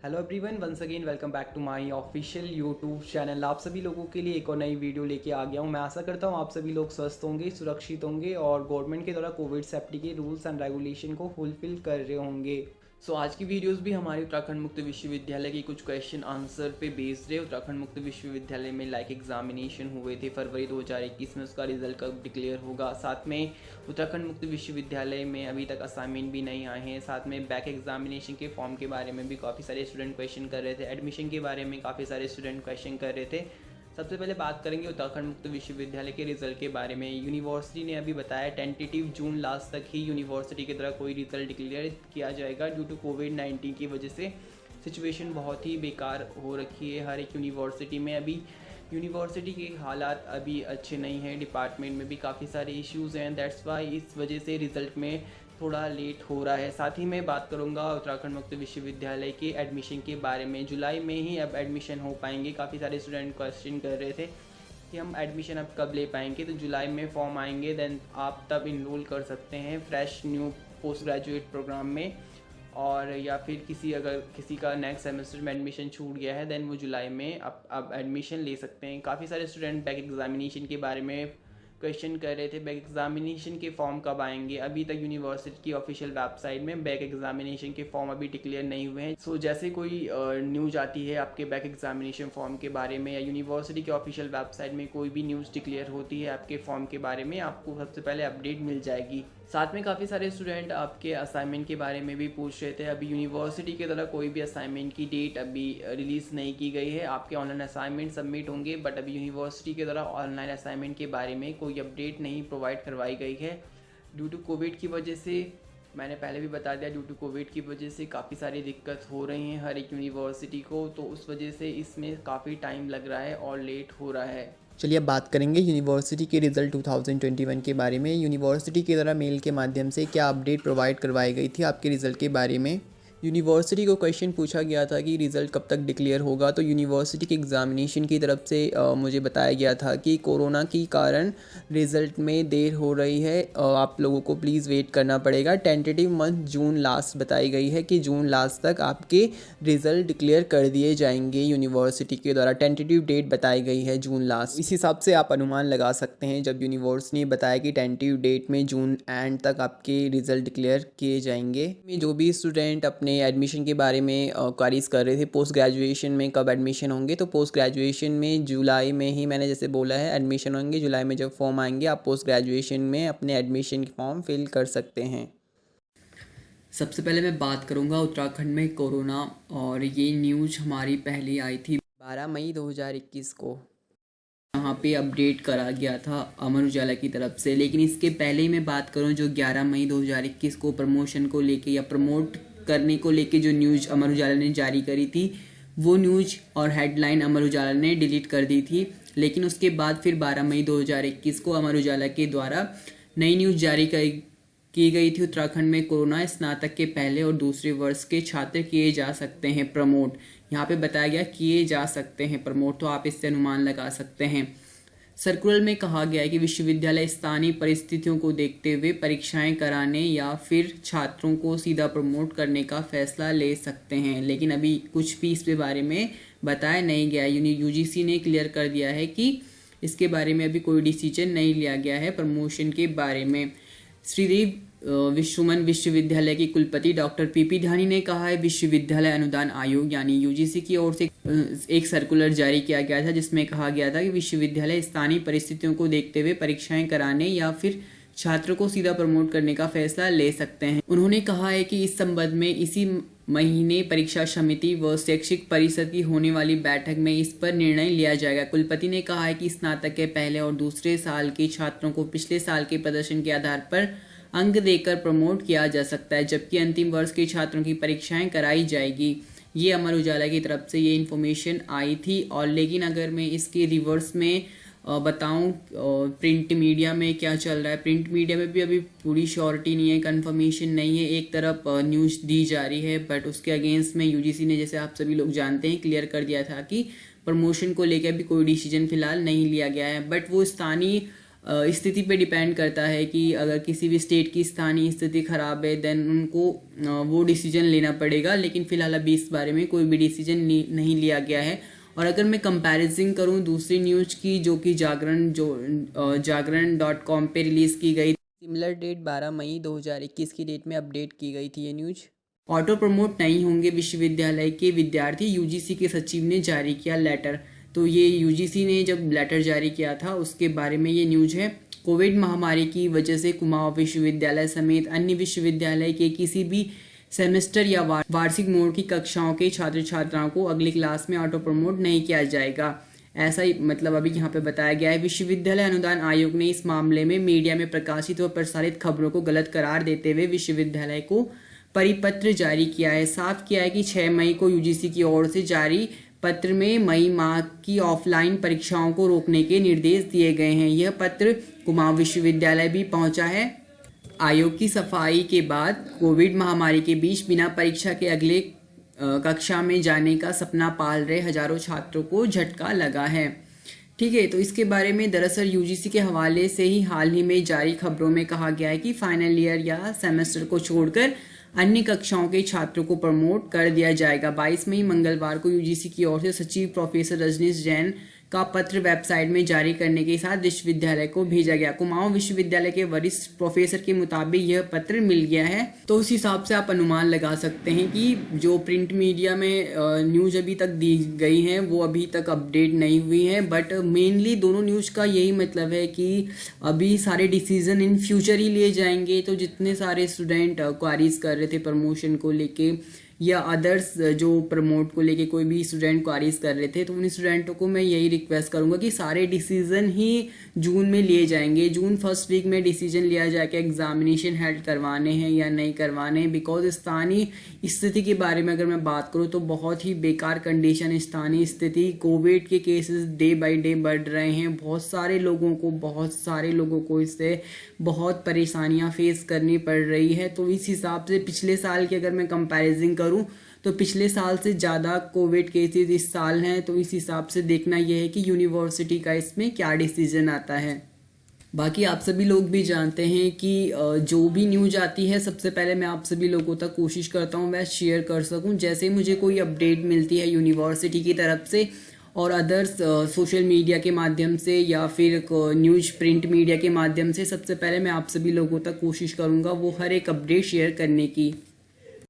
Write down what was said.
Hello everyone, once again welcome back to my official YouTube channel. आप सभी लोगों के लिए एक और नई वीडियो लेके आ गया हूं। मैं आशा करता हूं आप सभी लोग स्वस्थ होंगे, सुरक्षित होंगे और गवर्नमेंट के द्वारा कोविड सेफ्टी के रूल्स एंड रेगुलेशन को फुलफिल कर रहे होंगे। आज की वीडियोस भी हमारे उत्तराखंड मुक्त विश्वविद्यालय के कुछ क्वेश्चन आंसर पे बेस्ड है। उत्तराखंड मुक्त विश्वविद्यालय में एग्जामिनेशन हुए थे फरवरी 2021 में, उसका रिजल्ट कब डिक्लेयर होगा। साथ में उत्तराखंड मुक्त विश्वविद्यालय में अभी तक असाइनमेंट भी नहीं आए हैं। साथ में बैक एग्जामिनेशन के फॉर्म के बारे में भी काफ़ी सारे स्टूडेंट क्वेश्चन कर रहे थे। एडमिशन के बारे में काफ़ी सारे स्टूडेंट क्वेश्चन कर रहे थे। सबसे पहले बात करेंगे उत्तराखंड मुक्त विश्वविद्यालय के रिजल्ट के बारे में। यूनिवर्सिटी ने अभी बताया टेंटेटिव जून लास्ट तक ही यूनिवर्सिटी की तरफ कोई रिजल्ट डिक्लेयर किया जाएगा। ड्यू टू कोविड-19 की वजह से सिचुएशन बहुत ही बेकार हो रखी है हर एक यूनिवर्सिटी में। अभी यूनिवर्सिटी के हालात अभी अच्छे नहीं हैं, डिपार्टमेंट में भी काफ़ी सारे इश्यूज़ हैं। दैट्स वाई इस वजह से रिज़ल्ट में थोड़ा लेट हो रहा है। साथ ही मैं बात करूंगा उत्तराखंड मुक्त विश्वविद्यालय के एडमिशन के बारे में। जुलाई में ही अब एडमिशन हो पाएंगे। काफ़ी सारे स्टूडेंट क्वेश्चन कर रहे थे कि हम एडमिशन अब कब ले पाएंगे। तो जुलाई में फॉर्म आएंगे, देन आप तब इनरोल कर सकते हैं fresh new post graduate programme में। और या फिर अगर किसी का नेक्स्ट सेमेस्टर में एडमिशन छूट गया है, देन वो जुलाई में अब एडमिशन ले सकते हैं। काफ़ी सारे स्टूडेंट बैक एग्जामिनेशन के बारे में क्वेश्चन कर रहे थे, बैक एग्जामिनेशन के फॉर्म कब आएंगे। अभी तक यूनिवर्सिटी की ऑफिशियल वेबसाइट में बैक एग्जामिनेशन के फॉर्म अभी डिक्लेयर नहीं हुए हैं। जैसे कोई न्यूज़ आती है आपके बैक एग्जामिनेशन फॉर्म के बारे में, या यूनिवर्सिटी के ऑफिशियल वेबसाइट में कोई भी न्यूज़ डिक्लेयर होती है आपके फॉर्म के बारे में, आपको सबसे पहले अपडेट मिल जाएगी। साथ में काफ़ी सारे स्टूडेंट आपके असाइनमेंट के बारे में भी पूछ रहे थे। अभी यूनिवर्सिटी की तरह कोई भी असाइनमेंट की डेट अभी रिलीज़ नहीं की गई है। आपके ऑनलाइन असाइनमेंट सबमिट होंगे, बट अभी यूनिवर्सिटी की तरह ऑनलाइन असाइनमेंट के बारे में कोई अपडेट नहीं प्रोवाइड करवाई गई है। ड्यू टू कोविड की वजह से, मैंने पहले भी बता दिया, ड्यू टू कोविड की वजह से काफ़ी सारी दिक्कत हो रही हैं हर एक यूनिवर्सिटी को। तो उस वजह से इसमें काफ़ी टाइम लग रहा है और लेट हो रहा है। चलिए अब बात करेंगे यूनिवर्सिटी के रिज़ल्ट 2021 के बारे में। यूनिवर्सिटी के द्वारा मेल के माध्यम से क्या अपडेट प्रोवाइड करवाई गई थी आपके रिज़ल्ट के बारे में। यूनिवर्सिटी को क्वेश्चन पूछा गया था कि रिज़ल्ट कब तक डिक्लेयर होगा। तो यूनिवर्सिटी के एग्ज़ामिनेशन की तरफ से मुझे बताया गया था कि कोरोना के कारण रिज़ल्ट में देर हो रही है, आप लोगों को प्लीज़ वेट करना पड़ेगा। टेंटेटिव मंथ जून लास्ट बताई गई है कि जून लास्ट तक आपके रिज़ल्ट डिक्लेयर कर दिए जाएंगे। यूनिवर्सिटी के द्वारा टेंटेटिव डेट बताई गई है जून लास्ट। इस हिसाब से आप अनुमान लगा सकते हैं जब यूनिवर्सिटी ने बताया कि टेंटेटिव डेट में जून एंड तक आपके रिज़ल्ट डिक्लेयर किए जाएंगे। जो भी स्टूडेंट अपने एडमिशन के बारे में क्वारीज कर रहे थे पोस्ट ग्रेजुएशन में कब एडमिशन होंगे, तो पोस्ट ग्रेजुएशन में जुलाई में ही मैंने जैसे बोला है एडमिशन होंगे। जुलाई में जब फॉर्म आएंगे आप पोस्ट ग्रेजुएशन में अपने एडमिशन के फॉर्म फिल कर सकते हैं। सबसे पहले मैं बात करूंगा उत्तराखंड में कोरोना, और ये न्यूज़ हमारी पहले आई थी 12 मई 2021 को। यहाँ पे अपडेट करा गया था अमर उजाला की तरफ से। लेकिन इसके पहले ही मैं बात करूँ, जो 11 मई 2021 को प्रमोशन को लेके या प्रमोट करने को लेके जो न्यूज़ अमर उजाला ने जारी करी थी, वो न्यूज़ और हेडलाइन अमर उजाला ने डिलीट कर दी थी। लेकिन उसके बाद फिर 12 मई 2021 को अमर उजाला के द्वारा नई न्यूज़ जारी की गई थी। उत्तराखंड में कोरोना, स्नातक के पहले और दूसरे वर्ष के छात्र किए जा सकते हैं प्रमोट। यहाँ पे बताया गया किए जा सकते हैं प्रमोट, तो आप इससे अनुमान लगा सकते हैं। सर्कुलर में कहा गया है कि विश्वविद्यालय स्थानीय परिस्थितियों को देखते हुए परीक्षाएं कराने या फिर छात्रों को सीधा प्रमोट करने का फैसला ले सकते हैं। लेकिन अभी कुछ भी इसके बारे में बताया नहीं गया। यूजीसी ने क्लियर कर दिया है कि इसके बारे में अभी कोई डिसीजन नहीं लिया गया है प्रमोशन के बारे में। श्रीदेव विश्वमन विश्वविद्यालय की कुलपति डॉक्टर पीपी ध्यानी ने कहा है विश्वविद्यालय अनुदान आयोग यानी यूजीसी की ओर से एक सर्कुलर जारी किया गया था, जिसमें कहा गया था कि विश्वविद्यालय स्थानीय परिस्थितियों को देखते हुए परीक्षाएं कराने या फिर छात्रों को सीधा प्रमोट करने का फैसला ले सकते हैं। उन्होंने कहा है कि इस संबंध में इसी महीने परीक्षा समिति व शैक्षिक परिषद की होने वाली बैठक में इस पर निर्णय लिया जाएगा। कुलपति ने कहा है कि स्नातक के पहले और दूसरे साल के छात्रों को पिछले साल के प्रदर्शन के आधार पर अंक देकर प्रमोट किया जा सकता है, जबकि अंतिम वर्ष के छात्रों की परीक्षाएं कराई जाएगी। ये अमर उजाला की तरफ से ये इन्फॉर्मेशन आई थी। और लेकिन अगर मैं इसके रिवर्स में बताऊं प्रिंट मीडिया में क्या चल रहा है, प्रिंट मीडिया में भी अभी पूरी श्योरिटी नहीं है, कंफर्मेशन नहीं है। एक तरफ न्यूज़ दी जा रही है, बट उसके अगेंस्ट में यूजीसी ने, जैसे आप सभी लोग जानते हैं, क्लियर कर दिया था कि प्रमोशन को लेकर भी कोई डिसीजन फिलहाल नहीं लिया गया है। बट वो स्थानीय स्थिति पे डिपेंड करता है कि अगर किसी भी स्टेट की स्थानीय स्थिति खराब है देन उनको वो डिसीजन लेना पड़ेगा, लेकिन फिलहाल अभी इस बारे में कोई भी डिसीजन नहीं लिया गया है। और अगर मैं कंपैरिजन करूं दूसरी न्यूज़ की जो कि जागरण.com पे रिलीज़ की गई, सिमिलर डेट 12 मई 2021 की डेट में अपडेट की गई थी ये न्यूज़। ऑटो प्रमोट नहीं होंगे विश्वविद्यालय के विद्यार्थी, यूजीसी के सचिव ने जारी किया लेटर। तो ये यूजीसी ने जब लेटर जारी किया था उसके बारे में ये न्यूज़ है। कोविड महामारी की वजह से कुमाऊं विश्वविद्यालय समेत अन्य विश्वविद्यालय के किसी भी सेमेस्टर या वार्षिक मोड की कक्षाओं के छात्र छात्राओं को अगली क्लास में ऑटो प्रमोट नहीं किया जाएगा, ऐसा ही मतलब अभी यहाँ पे बताया गया है। विश्वविद्यालय अनुदान आयोग ने इस मामले में मीडिया में प्रकाशित व प्रसारित खबरों को गलत करार देते हुए विश्वविद्यालय को परिपत्र जारी किया है। साफ किया है कि 6 मई को यूजीसी की ओर से जारी पत्र में मई माह की ऑफलाइन परीक्षाओं को रोकने के निर्देश दिए गए हैं। यह पत्र कुमाऊं विश्वविद्यालय भी पहुंचा है। आयोग की सफाई के बाद कोविड महामारी के बीच बिना परीक्षा के अगले कक्षा में जाने का सपना पाल रहे हजारों छात्रों को झटका लगा है। ठीक है, तो इसके बारे में दरअसल यूजीसी के हवाले से ही हाल ही में जारी खबरों में कहा गया है कि फाइनल ईयर या सेमेस्टर को छोड़कर अन्य कक्षाओं के छात्रों को प्रमोट कर दिया जाएगा। 22 मई मंगलवार को यूजीसी की ओर से सचिव प्रोफेसर रजनीश जैन का पत्र वेबसाइट में जारी करने के साथ विश्वविद्यालय को भेजा गया। कुमाऊं विश्वविद्यालय के वरिष्ठ प्रोफेसर के मुताबिक यह पत्र मिल गया है। तो उस हिसाब से आप अनुमान लगा सकते हैं कि जो प्रिंट मीडिया में न्यूज़ अभी तक दी गई हैं वो अभी तक अपडेट नहीं हुई है, बट मेनली दोनों न्यूज़ का यही मतलब है कि अभी सारे डिसीजन इन फ्यूचर ही लिए जाएंगे। तो जितने सारे स्टूडेंट क्वारीज कर रहे थे प्रमोशन को लेके या अदर्स जो प्रमोट को लेके कोई भी स्टूडेंट क्वारीज कर रहे थे, तो उन स्टूडेंटों को मैं यही रिक्वेस्ट करूंगा कि सारे डिसीजन ही जून में लिए जाएंगे। जून फर्स्ट वीक में डिसीजन लिया जाए कि एग्जामिनेशन हेल्ड करवाने हैं या नहीं करवाने हैं। बिकॉज स्थानीय स्थिति के बारे में अगर मैं बात करूं तो बहुत ही बेकार कंडीशन स्थानीय स्थिति, कोविड के केसेस डे बाई डे बढ़ रहे हैं। बहुत सारे लोगों को इससे बहुत परेशानियां फेस करनी पड़ रही है। तो इस हिसाब से पिछले साल की अगर मैं कंपैरिजन करूं तो पिछले साल से ज़्यादा कोविड केसेस इस साल हैं। तो इस हिसाब से देखना यह है कि यूनिवर्सिटी का इसमें क्या डिसीजन आता है। बाकी आप सभी लोग भी जानते हैं कि जो भी न्यूज़ आती है सबसे पहले मैं आप सभी लोगों तक कोशिश करता हूं मैं शेयर कर सकूं। जैसे मुझे कोई अपडेट मिलती है यूनिवर्सिटी की तरफ से और अदर्स सोशल मीडिया के माध्यम से या फिर न्यूज़ प्रिंट मीडिया के माध्यम से, सबसे पहले मैं आप सभी लोगों तक कोशिश करूंगा वो हर एक अपडेट शेयर करने की।